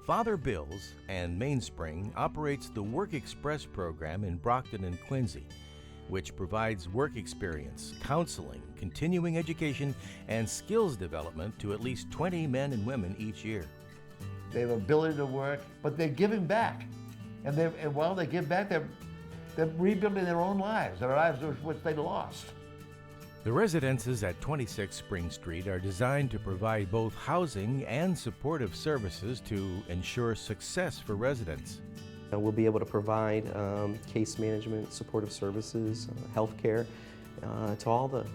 Father Bill's and Mainspring operates the Work Express program in Brockton and Quincy, which provides work experience, counseling, continuing education, and skills development to at least 20 men and women each year. They have ability to work, but they're giving back. And while they give back, they're rebuilding their own lives, their lives which they lost. The residences at 26 Spring Street are designed to provide both housing and supportive services to ensure success for residents. We'll be able to provide case management, supportive services, healthcare to all the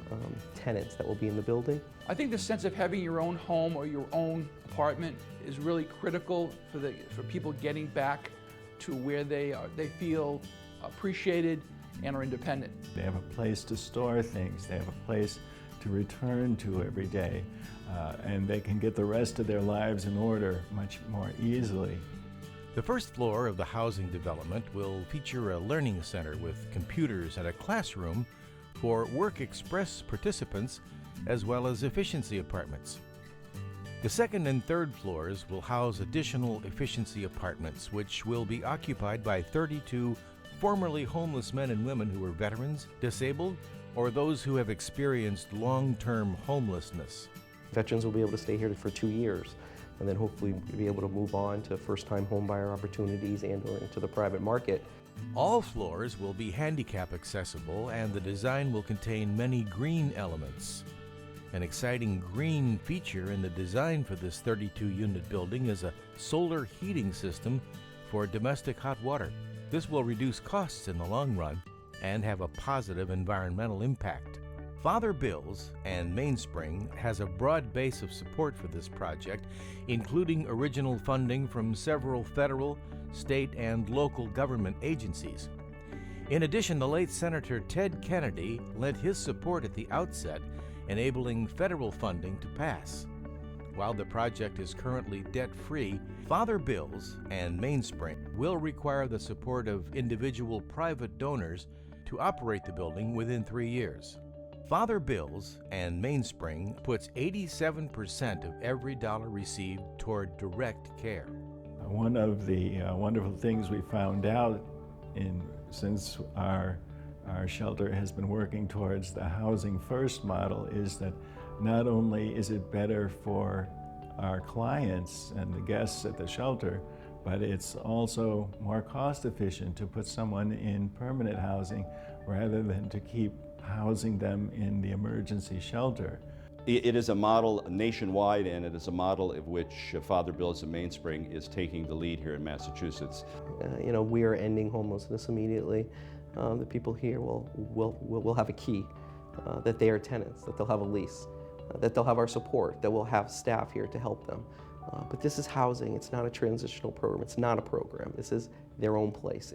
tenants that will be in the building. I think the sense of having your own home or your own apartment is really critical for people getting back to where they feel appreciated and are independent. They have a place to store things, they have a place to return to every day, and they can get the rest of their lives in order much more easily. The first floor of the housing development will feature a learning center with computers and a classroom for Work Express participants, as well as efficiency apartments. The second and third floors will house additional efficiency apartments, which will be occupied by 32 formerly homeless men and women who are veterans, disabled, or those who have experienced long-term homelessness. Veterans will be able to stay here for 2 years and then hopefully be able to move on to first-time homebuyer opportunities and or into the private market. All floors will be handicap accessible, and the design will contain many green elements. An exciting green feature in the design for this 32-unit building is a solar heating system for domestic hot water. This will reduce costs in the long run and have a positive environmental impact. Father Bill's and Mainspring has a broad base of support for this project, including original funding from several federal, state, and local government agencies. In addition, the late Senator Ted Kennedy lent his support at the outset, enabling federal funding to pass. While the project is currently debt-free, Father Bill's and Mainspring will require the support of individual private donors to operate the building within 3 years. Father Bill's and Mainspring puts 87% of every dollar received toward direct care. One of the wonderful things we found out since our shelter has been working towards the Housing First model is that not only is it better for our clients and the guests at the shelter, but it's also more cost efficient to put someone in permanent housing rather than to keep housing them in the emergency shelter. It is a model nationwide, and it is a model of which Father Bill's and Mainspring is taking the lead here in Massachusetts. We are ending homelessness immediately. The people here will have a key, that they are tenants, that they'll have a lease, that they'll have our support, that we'll have staff here to help them. But this is housing, it's not a transitional program, it's not a program, this is their own place.